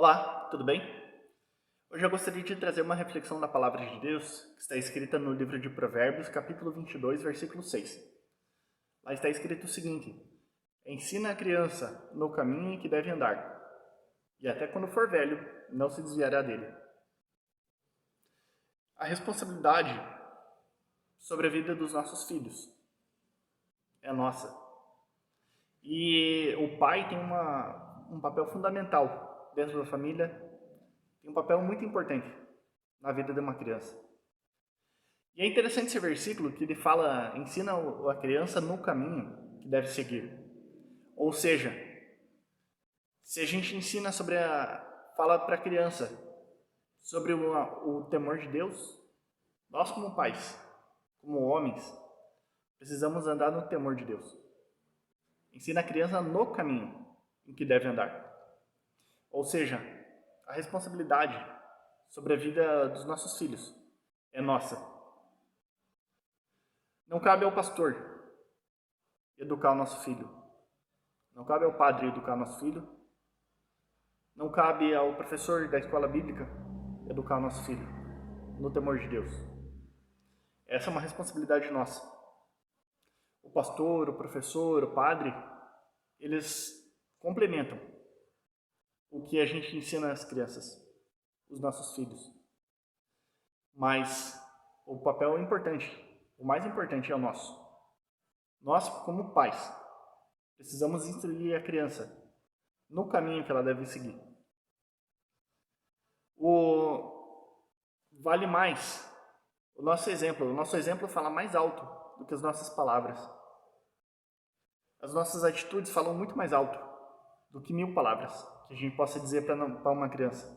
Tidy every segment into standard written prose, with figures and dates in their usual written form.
Olá, tudo bem? Hoje eu gostaria de trazer uma reflexão da Palavra de Deus que está escrita no livro de Provérbios, capítulo 22, versículo 6. Lá está escrito o seguinte: ensina a criança no caminho em que deve andar, e até quando for velho, não se desviará dele. A responsabilidade sobre a vida dos nossos filhos é nossa. E o pai tem um papel fundamental dentro da família, tem um papel muito importante na vida de uma criança. E é interessante esse versículo que ele fala, ensina a criança no caminho que deve seguir. Ou seja, se a gente ensina fala para a criança sobre o temor de Deus, nós como pais, como homens, precisamos andar no temor de Deus. Ensina a criança no caminho em que deve andar. Ou seja, a responsabilidade sobre a vida dos nossos filhos é nossa. Não cabe ao pastor educar o nosso filho. Não cabe ao padre educar o nosso filho. Não cabe ao professor da escola bíblica educar o nosso filho no temor de Deus. Essa é uma responsabilidade nossa. O pastor, o professor, o padre, eles complementam o que a gente ensina às crianças, os nossos filhos. Mas o papel é importante, o mais importante é o nosso. Nós, como pais, precisamos instruir a criança no caminho que ela deve seguir. Vale mais o nosso exemplo fala mais alto do que as nossas palavras. As nossas atitudes falam muito mais alto do que 1000 palavras que a gente possa dizer para uma criança.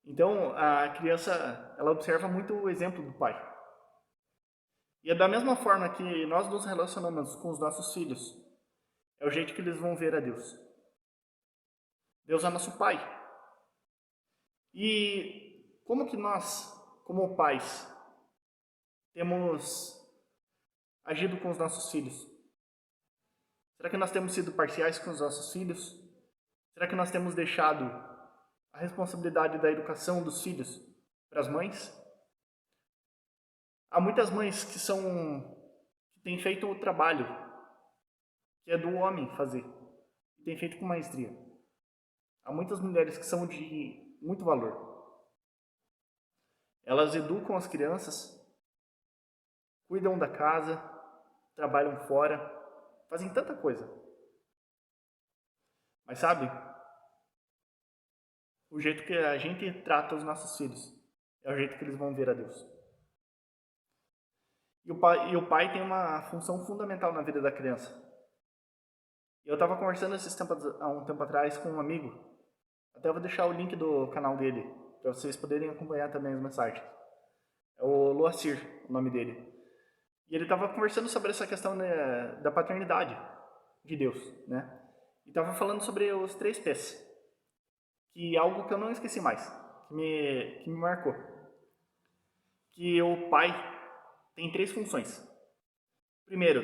Então, a criança, ela observa muito o exemplo do pai. E é da mesma forma que nós nos relacionamos com os nossos filhos, é o jeito que eles vão ver a Deus. Deus é nosso pai. E como que nós, como pais, temos agido com os nossos filhos? Será que nós temos sido parciais com os nossos filhos? Será que nós temos deixado a responsabilidade da educação dos filhos para as mães? Há muitas mães que têm feito o trabalho que é do homem fazer, e têm feito com maestria. Há muitas mulheres que são de muito valor. Elas educam as crianças, cuidam da casa, trabalham fora, fazem tanta coisa. Mas sabe, o jeito que a gente trata os nossos filhos é o jeito que eles vão ver a Deus. E o pai tem uma função fundamental na vida da criança. Eu estava conversando há um tempo atrás com um amigo. Até vou deixar o link do canal dele, para vocês poderem acompanhar também as mensagens. É o Loacir, o nome dele. E ele estava conversando sobre essa questão, né, da paternidade de Deus, né? E estava falando sobre os 3 P's, que é algo que eu não esqueci mais, que me marcou. Que o pai tem 3 funções. Primeiro,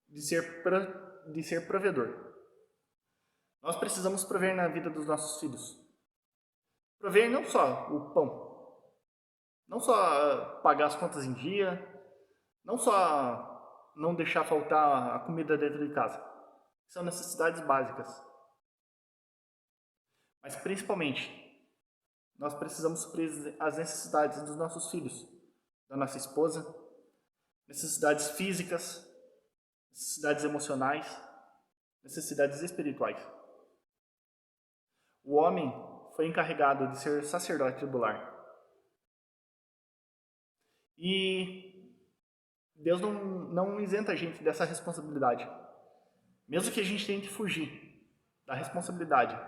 de ser provedor. Nós precisamos prover na vida dos nossos filhos. Prover não só o pão, não só pagar as contas em dia, não só não deixar faltar a comida dentro de casa. São necessidades básicas. Mas principalmente, nós precisamos suprir as necessidades dos nossos filhos, da nossa esposa, necessidades físicas, necessidades emocionais, necessidades espirituais. O homem foi encarregado de ser sacerdote do lar. E Deus não isenta a gente dessa responsabilidade. Mesmo que a gente tente fugir da responsabilidade,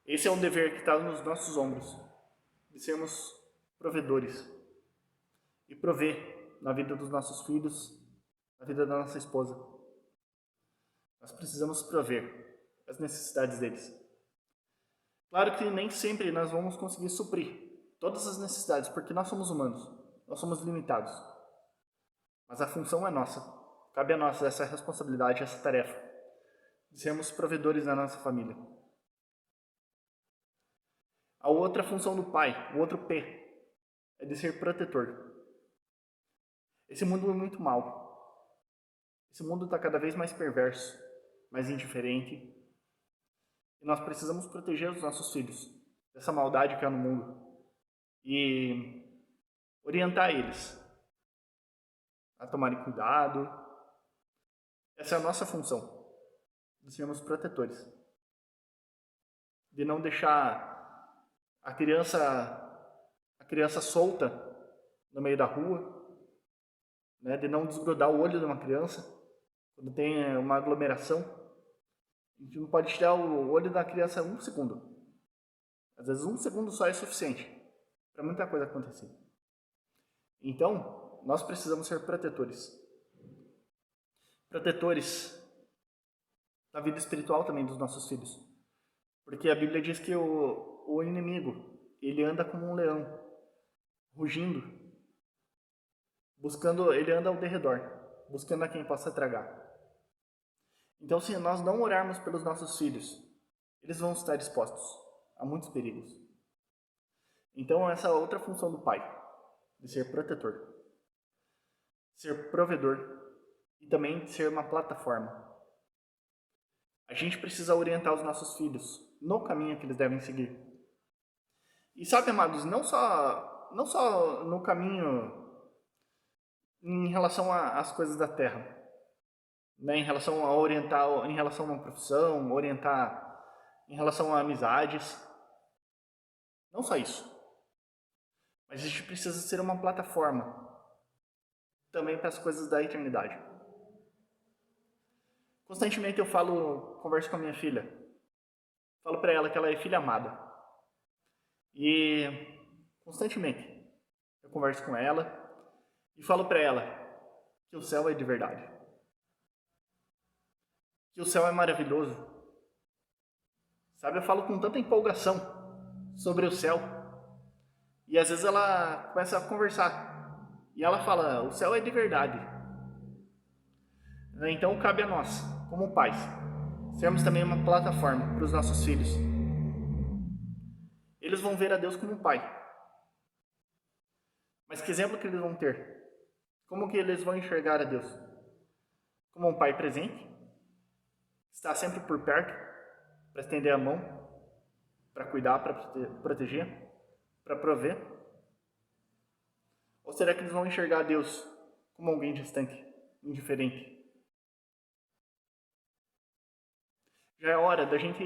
esse é um dever que está nos nossos ombros, de sermos provedores e prover na vida dos nossos filhos, na vida da nossa esposa. Nós precisamos prover as necessidades deles. Claro que nem sempre nós vamos conseguir suprir todas as necessidades, porque nós somos humanos, nós somos limitados. Mas a função é nossa, cabe a nós essa responsabilidade, essa tarefa, de sermos provedores da nossa família. A outra função do pai, o outro P, é de ser protetor. Esse mundo é muito mau. Esse mundo está cada vez mais perverso, mais indiferente. E nós precisamos proteger os nossos filhos dessa maldade que há no mundo e orientar eles a tomarem cuidado. Essa é a nossa função, de sermos protetores. De não deixar a criança solta no meio da rua, né? De não desgrudar o olho de uma criança quando tem uma aglomeração. A gente não pode tirar o olho da criança 1 segundo. Às vezes 1 segundo só é suficiente para muita coisa acontecer. Então, nós precisamos ser protetores. Protetores da vida espiritual também dos nossos filhos. Porque a Bíblia diz que o inimigo, ele anda como um leão, rugindo, ele anda ao derredor, buscando a quem possa tragar. Então, se nós não orarmos pelos nossos filhos, eles vão estar expostos a muitos perigos. Então, essa é a outra função do pai, de ser protetor, ser provedor e também de ser uma plataforma. A gente precisa orientar os nossos filhos no caminho que eles devem seguir. E sabe, amados, não só no caminho em relação às coisas da terra, né? Em relação a orientar, em relação a uma profissão, orientar em relação a amizades. Não só isso. Mas a gente precisa ser uma plataforma também para as coisas da eternidade. Constantemente eu converso com a minha filha. Falo para ela que ela é filha amada. E constantemente eu converso com ela e falo para ela que o céu é de verdade. Que o céu é maravilhoso. Sabe, eu falo com tanta empolgação sobre o céu. E às vezes ela começa a conversar. E ela fala, o céu é de verdade. Então cabe a nós, como pais, sermos também uma plataforma para os nossos filhos. Eles vão ver a Deus como um pai. Mas que exemplo que eles vão ter? Como que eles vão enxergar a Deus? Como um pai presente, está sempre por perto, para estender a mão, para cuidar, para proteger, para prover? Ou será que eles vão enxergar a Deus como alguém distante, indiferente? Já é hora da gente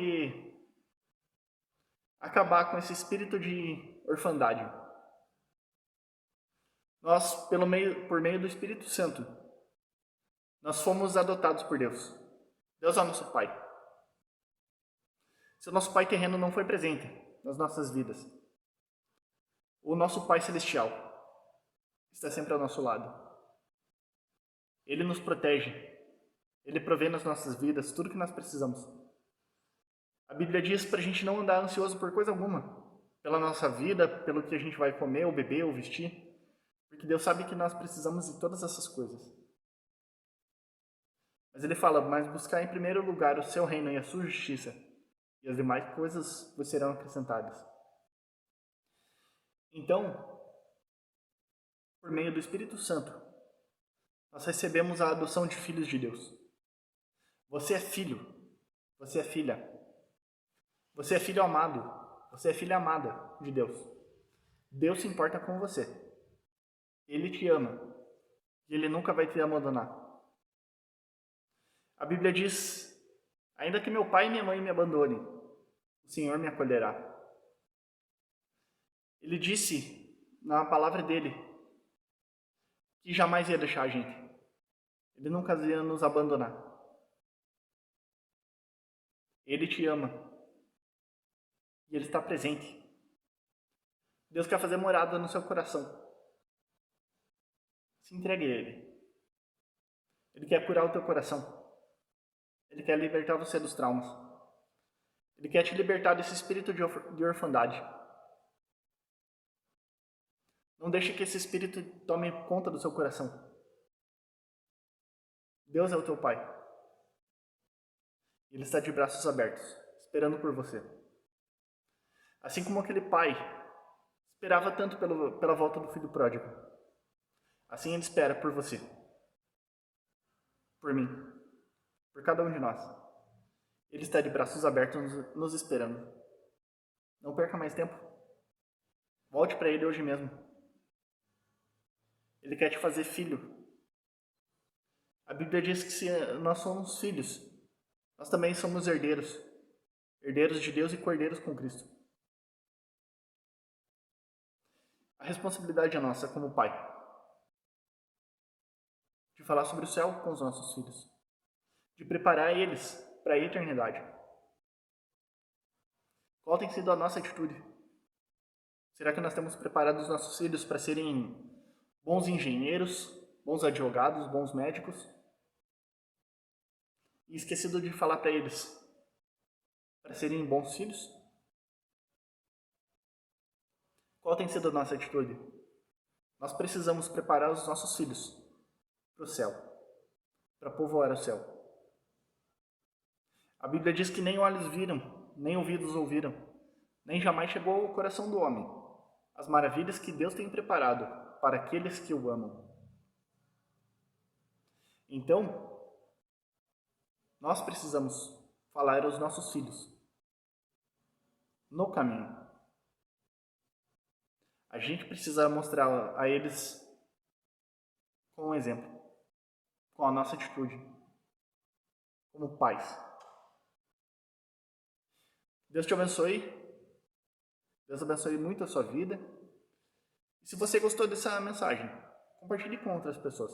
acabar com esse espírito de orfandade. Nós, por meio do Espírito Santo, nós fomos adotados por Deus. Deus é o nosso Pai. Se o nosso Pai terreno não foi presente nas nossas vidas, o nosso Pai celestial está sempre ao nosso lado. Ele nos protege. Ele provê nas nossas vidas tudo que nós precisamos. A Bíblia diz para a gente não andar ansioso por coisa alguma. Pela nossa vida, pelo que a gente vai comer, ou beber, ou vestir. Porque Deus sabe que nós precisamos de todas essas coisas. Mas Ele fala, mas buscar em primeiro lugar o seu reino e a sua justiça, e as demais coisas vos serão acrescentadas. Então, por meio do Espírito Santo, nós recebemos a adoção de filhos de Deus. Você é filho, você é filha. Você é filho amado, você é filha amada de Deus. Deus se importa com você. Ele te ama e Ele nunca vai te abandonar. A Bíblia diz, ainda que meu pai e minha mãe me abandonem, o Senhor me acolherá. Ele disse na palavra dele que jamais ia deixar a gente. Ele nunca ia nos abandonar. Ele te ama. E Ele está presente. Deus quer fazer morada no seu coração. Se entregue a Ele. Ele quer curar o teu coração. Ele quer libertar você dos traumas. Ele quer te libertar desse espírito de orfandade. Não deixe que esse espírito tome conta do seu coração. Deus é o teu Pai. Ele está de braços abertos, esperando por você. Assim como aquele pai esperava tanto pela volta do filho pródigo. Assim ele espera por você, por mim, por cada um de nós. Ele está de braços abertos nos esperando. Não perca mais tempo. Volte para ele hoje mesmo. Ele quer te fazer filho. A Bíblia diz que se nós somos filhos, nós também somos herdeiros. Herdeiros de Deus e cordeiros com Cristo. A responsabilidade é nossa como pai. De falar sobre o céu com os nossos filhos. De preparar eles para a eternidade. Qual tem sido a nossa atitude? Será que nós temos preparado os nossos filhos para serem bons engenheiros, bons advogados, bons médicos? E esquecido de falar para eles para serem bons filhos? Qual tem sido a nossa atitude? Nós precisamos preparar os nossos filhos para o céu, para povoar o céu. A Bíblia diz que nem olhos viram, nem ouvidos ouviram, nem jamais chegou ao coração do homem as maravilhas que Deus tem preparado para aqueles que o amam. Então, nós precisamos falar aos nossos filhos no caminho. A gente precisa mostrar a eles com um exemplo, com a nossa atitude, como pais. Deus te abençoe. Deus abençoe muito a sua vida. E se você gostou dessa mensagem, compartilhe com outras pessoas.